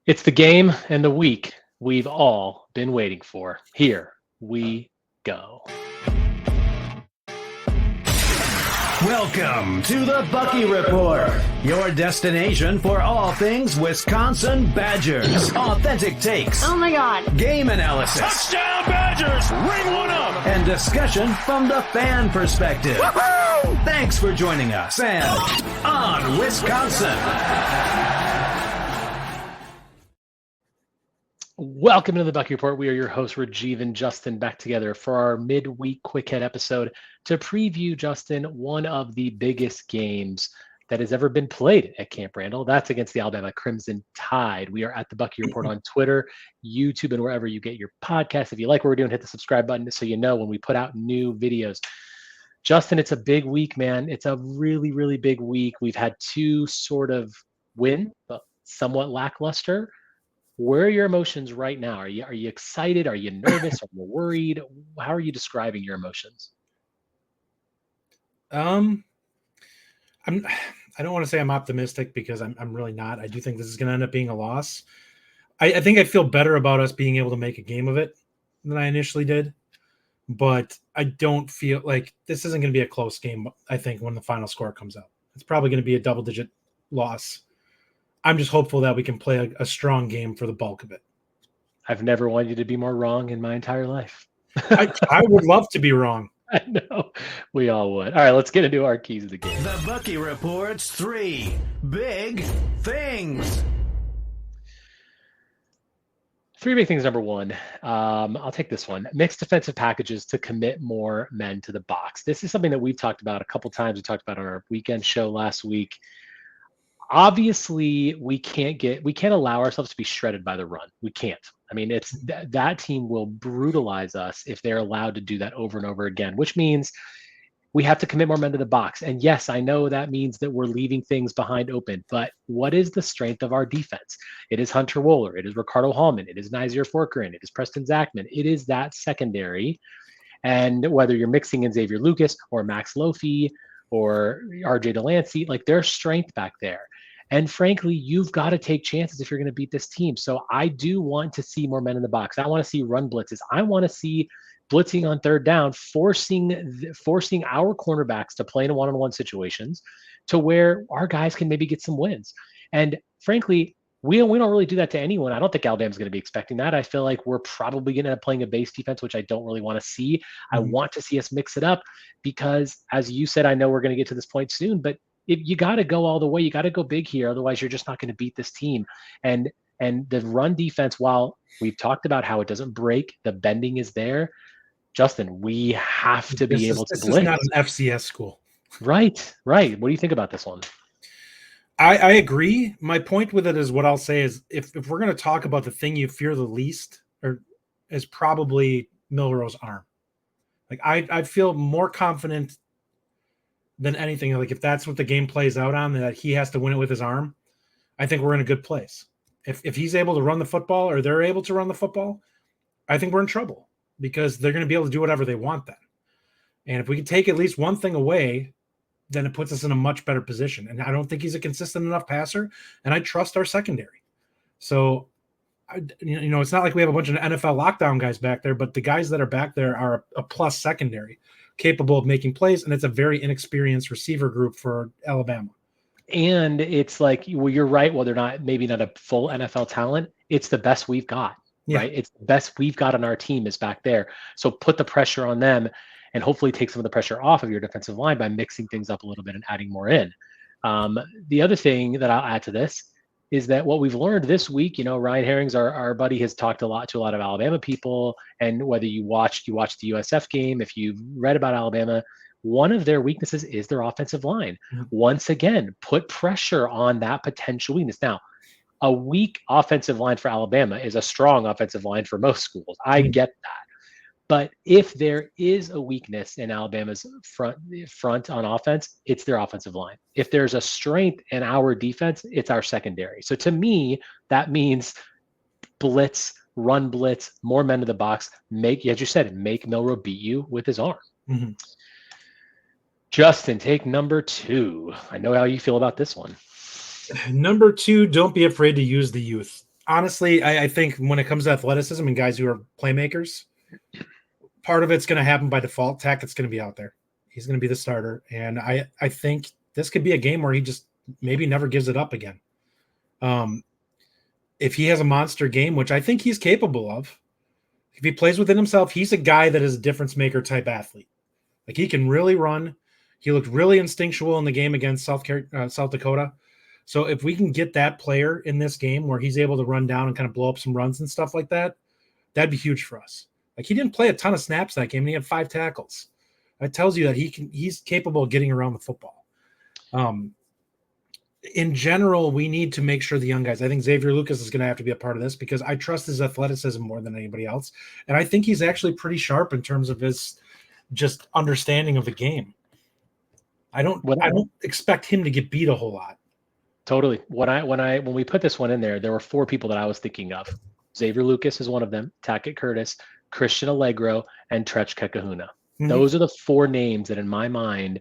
It's the game and the week we've all been waiting for. Here we go. Welcome to the Bucky Report, your destination for all things Wisconsin Badgers. Authentic takes. Oh my God. Game analysis. Touchdown Badgers! Ring one up! And discussion from the fan perspective. Woo-hoo! Thanks for joining us and on Wisconsin. Welcome to the Bucky Report. We are your hosts, Rajeev and Justin, back together for our midweek quick hit episode to preview, Justin, one of the biggest games that has ever been played at Camp Randall. That's against the Alabama Crimson Tide. We are at the Bucky Report on Twitter, YouTube, and wherever you get your podcasts. If you like what we're doing, hit the subscribe button so you know when we put out new videos. Justin, it's a big week, man. It's a really, really big week. We've had two sort of win, but somewhat lackluster. Where are your emotions right now? Are you excited? Are you nervous? Are you worried? How are you describing your emotions? I don't want to say I'm optimistic because I'm really not. I do think this is going to end up being a loss. I think I feel better about us being able to make a game of it than I initially did, but I don't feel like this isn't going to be a close game. I think when the final score comes out, it's probably going to be a double-digit loss. I'm just hopeful that we can play a strong game for the bulk of it. I've never wanted you to be more wrong in my entire life. I would love to be wrong. I know. We all would. All right, let's get into our keys of the game. The Bucky Report's 3 big things. 3 big things. Number one, I'll take this one. Mixed defensive packages to commit more men to the box. This is something that we've talked about a couple times. We talked about on our weekend show last week. Obviously, we can't allow ourselves to be shredded by the run. We can't. I mean, it's that team will brutalize us if they're allowed to do that over and over again, which means we have to commit more men to the box. And yes, I know that means that we're leaving things behind open, but what is the strength of our defense? It is Hunter Wohler. It is Ricardo Hallman. It is Nazir Forkerin. It is Preston Zachman. It is that secondary. And whether you're mixing in Xavier Lucas or Max Lofi or RJ Delancey, like there's strength back there. And frankly, you've got to take chances if you're going to beat this team. So I do want to see more men in the box. I want to see run blitzes. I want to see blitzing on third down, forcing our cornerbacks to play in one-on-one situations to where our guys can maybe get some wins. And frankly, we don't really do that to anyone. I don't think Alabama's going to be expecting that. I feel like we're probably going to end up playing a base defense, which I don't really want to see. I want to see us mix it up because, as you said, I know we're going to get to this point soon, but you got to go all the way. You got to go big here. Otherwise, you're just not going to beat this team. And the run defense, while we've talked about how it doesn't break, the bending is there. Justin, we have to be able to blitz. This is not an FCS school. Right. What do you think about this one? I agree. My point with it is what I'll say is if we're going to talk about the thing you fear the least is probably Milroe's arm. Like I feel more confident than anything. Like if that's what the game plays out on, that he has to win it with his arm, I think we're in a good place. If he's able to run the football or they're able to run the football, I think we're in trouble because they're going to be able to do whatever they want then. And if we can take at least one thing away, then it puts us in a much better position. And I don't think he's a consistent enough passer, and I trust our secondary. So, it's not like we have a bunch of NFL lockdown guys back there, but the guys that are back there are a plus secondary, capable of making plays, and it's a very inexperienced receiver group for Alabama. And it's like, well, you're right. Well, they're maybe not a full NFL talent. It's the best we've got, right? It's the best we've got on our team is back there. So put the pressure on them and hopefully take some of the pressure off of your defensive line by mixing things up a little bit and adding more in. The other thing that I'll add to this is that what we've learned this week, Ryan Herrings, our buddy, has talked to a lot of Alabama people. And whether you watched the USF game, if you've read about Alabama, one of their weaknesses is their offensive line. Mm-hmm. Once again, put pressure on that potential weakness. Now, a weak offensive line for Alabama is a strong offensive line for most schools. I get that. But if there is a weakness in Alabama's front on offense, it's their offensive line. If there's a strength in our defense, it's our secondary. So to me, that means blitz, run blitz, more men in the box, as you said, make Milroe beat you with his arm. Mm-hmm. Justin, take number 2. I know how you feel about this one. Number 2, don't be afraid to use the youth. honestly, I think when it comes to athleticism and guys who are playmakers, part of it's going to happen by default. Tackett's going to be out there. He's going to be the starter. And I think this could be a game where he just maybe never gives it up again. If he has a monster game, which I think he's capable of, if he plays within himself, he's a guy that is a difference maker type athlete. Like he can really run. He looked really instinctual in the game against South Dakota. So if we can get that player in this game where he's able to run down and kind of blow up some runs and stuff like that, that'd be huge for us. Like he didn't play a ton of snaps that game, and he had 5 tackles. That tells you that he's capable of getting around the football. In general, we need to make sure the young guys, I think Xavier Lucas is going to have to be a part of this because I trust his athleticism more than anybody else. And I think he's actually pretty sharp in terms of his just understanding of the game. I don't expect him to get beat a whole lot. Totally. When we put this one in there were 4 people that I was thinking of. Xavier Lucas is one of them, Tackett Curtis, Christian Allegro, and Trech Kekahuna. Mm-hmm. Those are the 4 names that in my mind,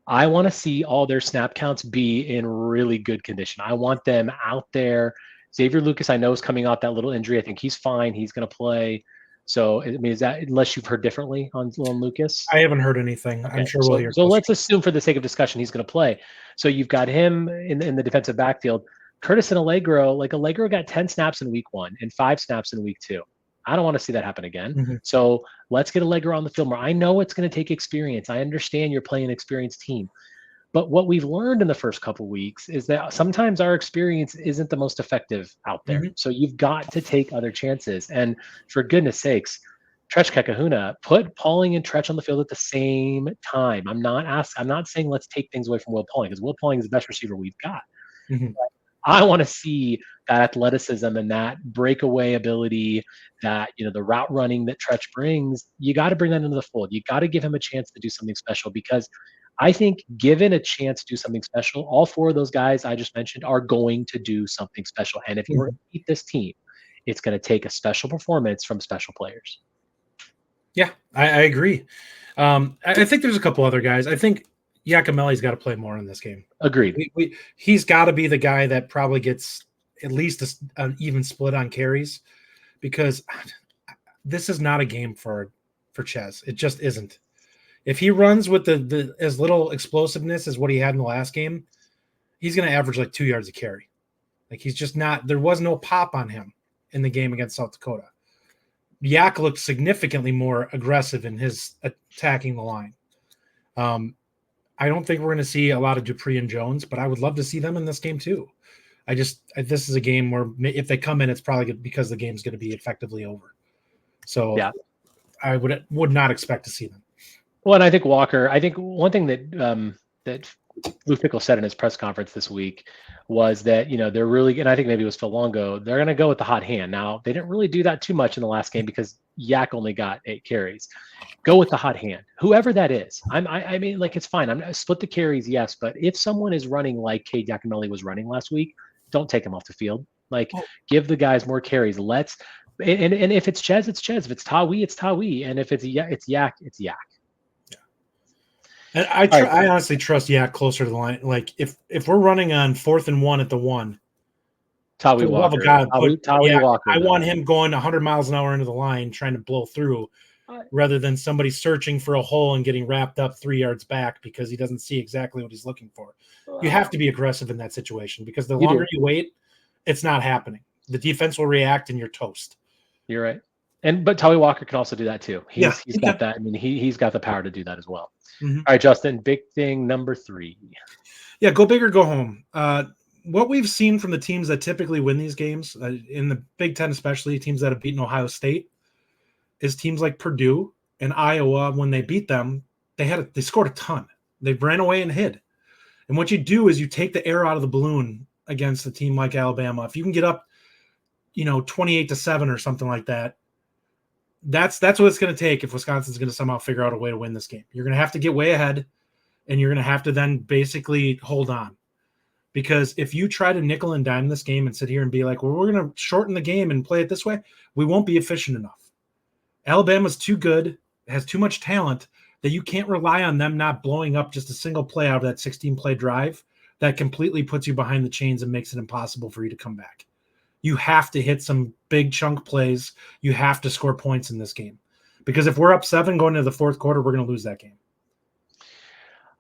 I want to see all their snap counts be in really good condition. I want them out there. Xavier Lucas, I know, is coming off that little injury. I think he's fine. He's going to play. So, I mean, is that, unless you've heard differently on Lucas? I haven't heard anything. Okay. I'm sure we'll hear. So let's assume for the sake of discussion, he's going to play. So you've got him in the defensive backfield. Curtis and Allegro got 10 snaps in week 1 and 5 snaps in week 2. I don't want to see that happen again. Mm-hmm. So let's get Allegro on the field more. I know it's going to take experience. I understand you're playing an experienced team. But what we've learned in the first couple of weeks is that sometimes our experience isn't the most effective out there. Mm-hmm. So you've got to take other chances. And for goodness sakes, Trech Kekahuna, put Pauling and Trech on the field at the same time. I'm not saying let's take things away from Will Pauling because Will Pauling is the best receiver we've got. Mm-hmm. I want to see that athleticism and that breakaway ability, that, the route running that Trech brings. You got to bring that into the fold. You got to give him a chance to do something special because I think given a chance to do something special, all 4 of those guys I just mentioned are going to do something special. And if you're going to beat this team, it's going to take a special performance from special players. Yeah, I agree. I think there's a couple other guys. I think Yakimelli's got to play more in this game. Agreed. He's got to be the guy that probably gets at least an even split on carries because this is not a game for Chez. It just isn't. If he runs with the as little explosiveness as what he had in the last game, he's going to average like 2 yards a carry. Like he's just not – there was no pop on him in the game against South Dakota. Yak looked significantly more aggressive in his attacking the line. I don't think we're going to see a lot of Dupree and Jones, but I would love to see them in this game too. This is a game where if they come in, it's probably because the game's going to be effectively over. So yeah. I would not expect to see them. Well, and I think Walker, one thing that Luke Fickell said in his press conference this week was that, they're really, and I think maybe it was Phil Longo, they're going to go with the hot hand. Now, they didn't really do that too much in the last game because Yak only got 8 carries. Go with the hot hand, whoever that is. I mean, like, it's fine. I'm split the carries, yes, but if someone is running like Cade Yakimelli was running last week, don't take him off the field. Like, give the guys more carries. And if it's Chez, it's Chez. If it's Tawee, it's Tawee. And if it's Yak, it's Yak. And I honestly trust Yak closer to the line. Like if we're running on 4th and 1 at the 1, Tawee Walker. Tawee Walker. I want him going 100 miles an hour into the line, trying to blow through, rather than somebody searching for a hole and getting wrapped up 3 yards back because he doesn't see exactly what he's looking for. You have to be aggressive in that situation because the longer you wait, it's not happening. The defense will react and you're toast. You're right. But Tawee Walker can also do that too. He's got that. I mean, he's got the power to do that as well. Mm-hmm. All right, Justin, big thing number 3. Yeah, go big or go home. What we've seen from the teams that typically win these games, in the Big Ten especially, teams that have beaten Ohio State, is teams like Purdue and Iowa. When they beat them, they scored a ton. They ran away and hid. And what you do is you take the air out of the balloon against a team like Alabama. If you can get up, 28-7 or something like that, that's what it's going to take if Wisconsin's going to somehow figure out a way to win this game. You're going to have to get way ahead, and you're going to have to then basically hold on. Because if you try to nickel and dime this game and sit here and be like, well, we're going to shorten the game and play it this way, we won't be efficient enough. Alabama's too good, has too much talent, that you can't rely on them not blowing up just a single play out of that 16-play drive that completely puts you behind the chains and makes it impossible for you to come back. You have to hit some big chunk plays. You have to score points in this game. Because if we're up 7 going into the fourth quarter, we're going to lose that game.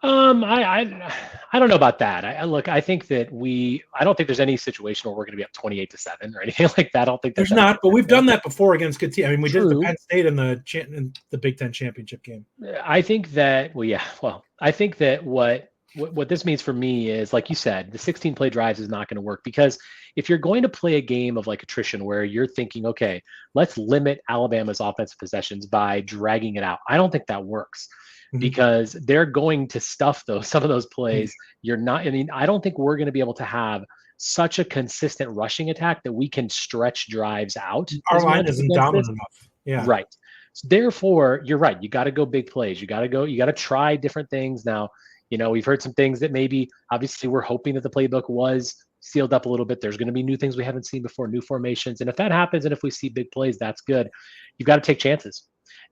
I don't know about that. I think that I don't think there's any situation where we're going to be up 28-7 or anything like that. I don't think there's not, but we've done that before against good teams. I mean, we did the Penn State in the Big Ten championship game. I think that, I think that what this means for me is, like you said, the 16 play drives is not going to work, because if you're going to play a game of like attrition where you're thinking, okay, let's limit Alabama's offensive possessions by dragging it out, I don't think that works. Because they're going to stuff some of those plays. I don't think we're going to be able to have such a consistent rushing attack that we can stretch drives out. Our line isn't dominant enough. Yeah. Right. So therefore, you're right. You got to go big plays. You got to try different things. Now, we've heard some things that maybe, obviously, we're hoping that the playbook was sealed up a little bit. There's going to be new things we haven't seen before, new formations. And if that happens, and if we see big plays, that's good. You've got to take chances.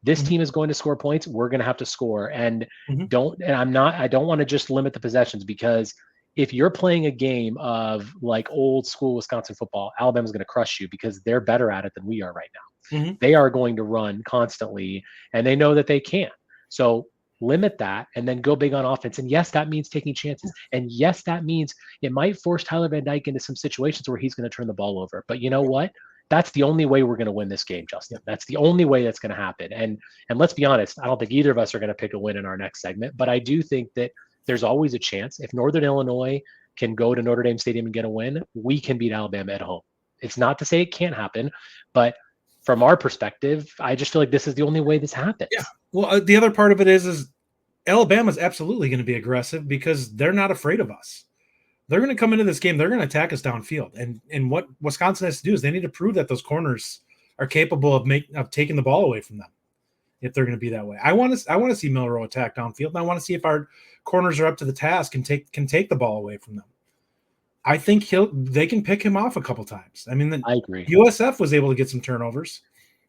This team is going to score points. We're going to have to score, and I don't want to just limit the possessions, because if you're playing a game of like old school Wisconsin football, Alabama's going to crush you because they're better at it than we are right now. They are going to run constantly, and they know that they can. So limit that and then go big on offense. And yes, that means taking chances. And yes, that means it might force Tyler Van Dyke into some situations where he's going to turn the ball over. But you know what? That's the only way we're going to win this game, Justin. That's the only way that's going to happen. And let's be honest, I don't think either of us are going to pick a win in our next segment, but I do think that there's always a chance. If Northern Illinois can go to Notre Dame Stadium and get a win, we can beat Alabama at home. It's not to say it can't happen, but from our perspective, I just feel like this is the only way this happens. Yeah. Well, the other part of it is Alabama's absolutely going to be aggressive because they're not afraid of us. They're going to come into this game. They're going to attack us downfield. And what Wisconsin has to do is they need to prove that those corners are capable of taking the ball away from them if they're going to be that way. I want to see Milroe attack downfield, and I want to see if our corners are up to the task and can take the ball away from them. I think they can pick him off a couple times. I mean, I agree. USF was able to get some turnovers.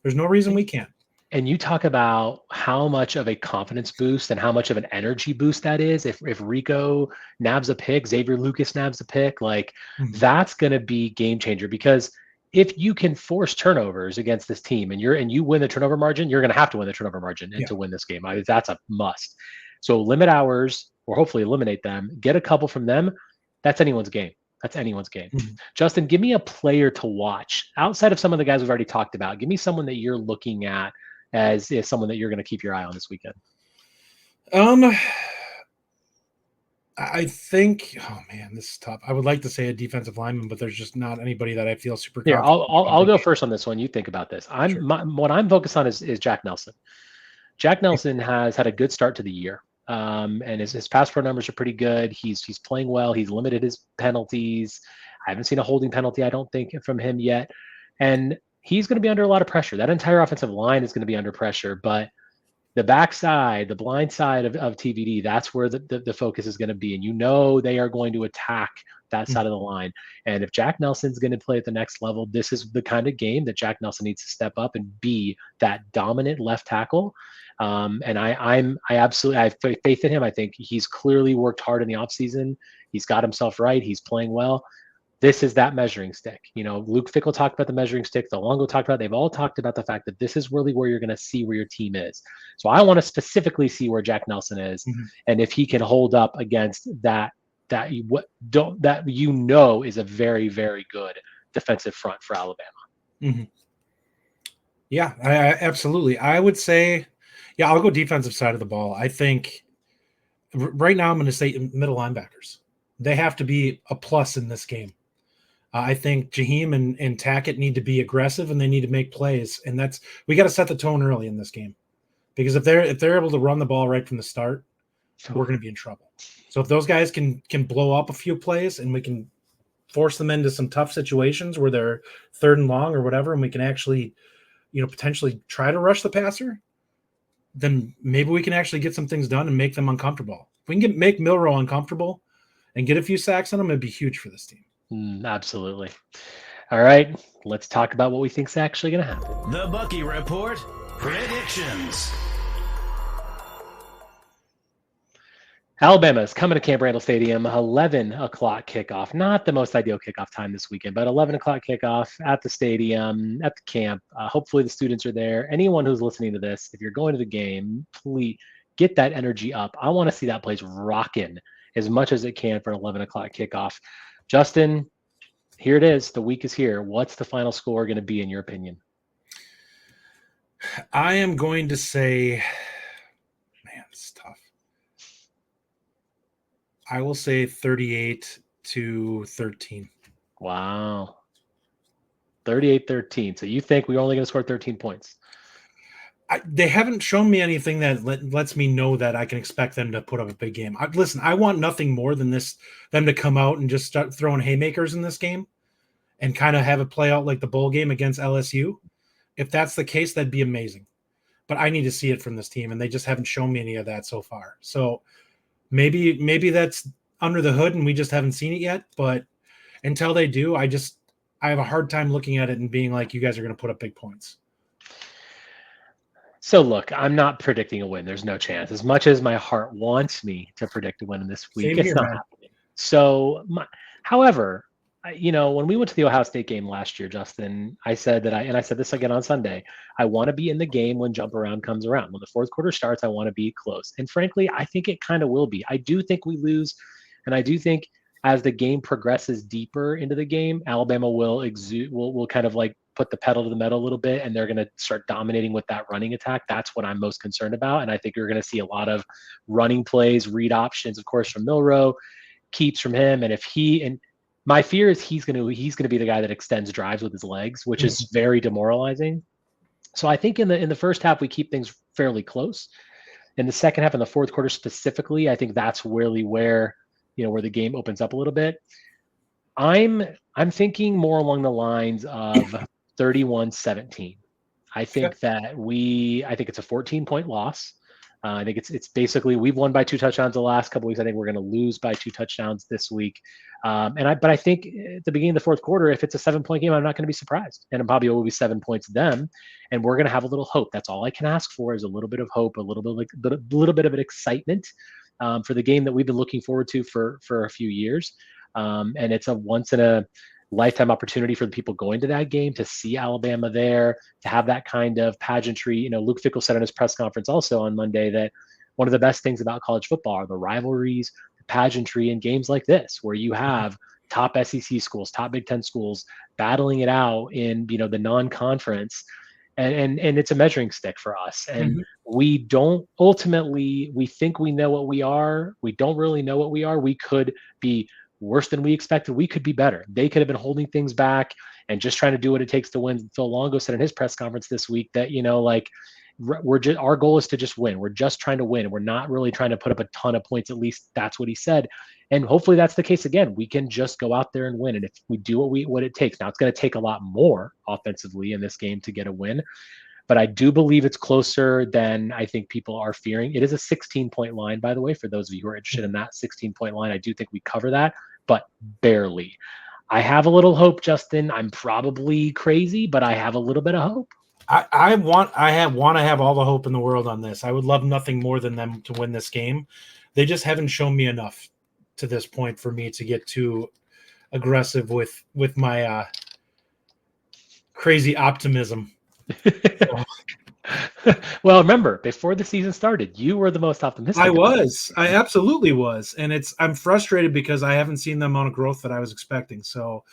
There's no reason we can't. And you talk about how much of a confidence boost and how much of an energy boost that is. If Rico nabs a pick, Xavier Lucas nabs a pick, that's going to be game changer, because if you can force turnovers against this team and you win the turnover margin, you're going to have to win the turnover margin to win this game. That's a must. So limit ours, or hopefully eliminate them, get a couple from them. That's anyone's game. Justin, give me a player to watch outside of some of the guys we've already talked about. Give me someone that you're looking at as someone that you're going to keep your eye on this weekend. I think, this is tough. I would like to say a defensive lineman, but there's just not anybody that I feel super confident. Here, I'll go first on this one. You think about this. What I'm focused on is Jack Nelson. Jack Nelson has had a good start to the year. And his pass pro numbers are pretty good. He's playing well. He's limited his penalties. I haven't seen a holding penalty, I don't think, from him yet. And he's going to be under a lot of pressure. That entire offensive line is going to be under pressure. But the backside, the blind side of TVD, that's where the focus is going to be. And they are going to attack that side of the line. And if Jack Nelson's going to play at the next level, this is the kind of game that Jack Nelson needs to step up and be that dominant left tackle. And I have faith in him. I think he's clearly worked hard in the offseason. He's got himself right. He's playing well. This is that measuring stick. Luke Fickell talked about the measuring stick. Phil Longo talked about it. They've all talked about the fact that this is really where you're going to see where your team is. So I want to specifically see where Jack Nelson is, and if he can hold up against that is a very, very good defensive front for Alabama. Yeah, I absolutely. I would say, I'll go defensive side of the ball. I think right now I'm going to say middle linebackers. They have to be a plus in this game. I think Jaheim and Tackett need to be aggressive, and they need to make plays. And we got to set the tone early in this game, because if they're able to run the ball right from the start, we're going to be in trouble. So if those guys can blow up a few plays and we can force them into some tough situations where they're third and long or whatever, and we can actually, potentially try to rush the passer, then maybe we can actually get some things done and make them uncomfortable. If we can make Milroe uncomfortable and get a few sacks on him, it'd be huge for this team. Absolutely. All right, let's talk about what we think is actually going to happen. The Bucky Report predictions. Alabama is coming to Camp Randall Stadium, 11 o'clock kickoff. Not the most ideal kickoff time this weekend, but 11 o'clock kickoff at the stadium, at the camp. Hopefully the students are there. Anyone who's listening to this, if you're going to the game, please get that energy up. I want to see that place rocking as much as it can for an 11 o'clock kickoff. Justin, here it is. The week is here. What's the final score going to be, in your opinion? I am going to say, man, it's tough. I will say 38-13. Wow. 38-13. So you think we're only going to score 13 points? They haven't shown me anything that lets me know that I can expect them to put up a big game. Listen, I want nothing more than them to come out and just start throwing haymakers in this game and kind of have it play out like the bowl game against LSU. If that's the case, that'd be amazing. But I need to see it from this team, and they just haven't shown me any of that so far. So maybe that's under the hood and we just haven't seen it yet. But until they do, I have a hard time looking at it and being like, you guys are going to put up big points. So look, I'm not predicting a win. There's no chance. As much as my heart wants me to predict a win in this week, it's not happening. So, however, when we went to the Ohio State game last year, Justin, I said that I said this again on Sunday, I want to be in the game when jump around comes around. When the fourth quarter starts, I want to be close. And frankly, I think it kind of will be. I do think we lose. And I do think as the game progresses deeper into the game, Alabama will kind of like put the pedal to the metal a little bit, and they're going to start dominating with that running attack. That's what I'm most concerned about. And I think you're going to see a lot of running plays, read options, of course, from Milroe, keeps from him. And my fear is he's going to be the guy that extends drives with his legs, which is very demoralizing. So I think in the first half we keep things fairly close. In the second half, in the fourth quarter specifically, I think that's really where the game opens up a little bit. I'm thinking more along the lines of 31-17. I think it's a 14-point loss. I think it's basically we've won by 2 touchdowns the last couple weeks. I think we're going to lose by 2 touchdowns this week. But I think at the beginning of the fourth quarter, if it's a 7-point game, I'm not going to be surprised. And it probably will be 7 points to them. And we're going to have a little hope. That's all I can ask for is a little bit of hope, a little bit of an excitement for the game that we've been looking forward to for a few years. And it's a once in a lifetime opportunity for the people going to that game to see Alabama there, to have that kind of pageantry. Luke Fickell said in his press conference also on Monday that one of the best things about college football are the rivalries, the pageantry, and games like this, where you have top SEC schools, top Big Ten schools battling it out in the non-conference. And it's a measuring stick for us. And we think we know what we are. We don't really know what we are. We could be worse than we expected. We could be better. They could have been holding things back and just trying to do what it takes to win. Phil Longo said in his press conference this week that, our goal is to just win. We're just trying to win. We're not really trying to put up a ton of points. At least that's what he said. And hopefully that's the case again. We can just go out there and win. And if we do what it takes, now it's going to take a lot more offensively in this game to get a win. But I do believe it's closer than I think people are fearing. It is a 16-point line, by the way, for those of you who are interested in that 16-point line. I do think we cover that, but barely. I have a little hope, Justin. I'm probably crazy, but I have a little bit of hope. I want to have all the hope in the world on this. I would love nothing more than them to win this game. They just haven't shown me enough to this point for me to get too aggressive with my crazy optimism. Well, remember, before the season started, you were the most optimistic. I absolutely was. And I'm frustrated because I haven't seen the amount of growth that I was expecting. So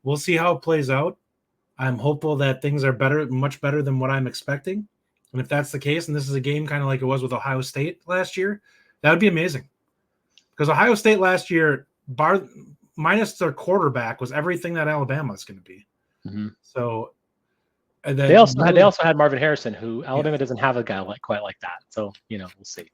we'll see how it plays out. I'm hopeful that things are much better than what I'm expecting. And if that's the case, and this is a game kind of like it was with Ohio State last year, that would be amazing. Because Ohio State last year, minus their quarterback, was everything that Alabama is going to be. Mm-hmm. So they also had Marvin Harrison, who Alabama doesn't have a guy quite like that. So, we'll see.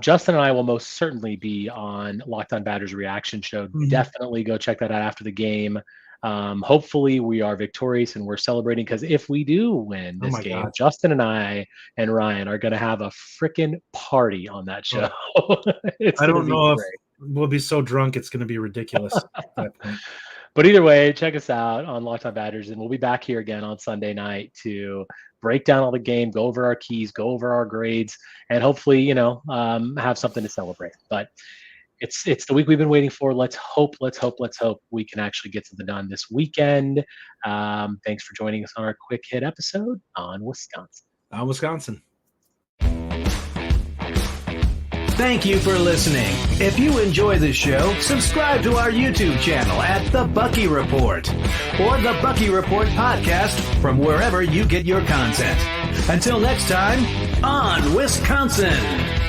Justin and I will most certainly be on Locked On Badgers Reaction Show. Mm-hmm. Definitely go check that out after the game. Hopefully we are victorious and we're celebrating, because if we do win this game, God, Justin and I and Ryan are going to have a freaking party on that show. I don't know if we'll be so drunk it's going to be ridiculous at that point. But either way, check us out on Locked On Badgers, and we'll be back here again on Sunday night to break down all the game, go over our keys, go over our grades, and hopefully, have something to celebrate. But it's the week we've been waiting for. Let's hope we can actually get something done this weekend. Thanks for joining us on our quick hit episode on Wisconsin. Thank you for listening. If you enjoy the show, subscribe to our YouTube channel at The Bucky Report or The Bucky Report Podcast from wherever you get your content. Until next time, on Wisconsin.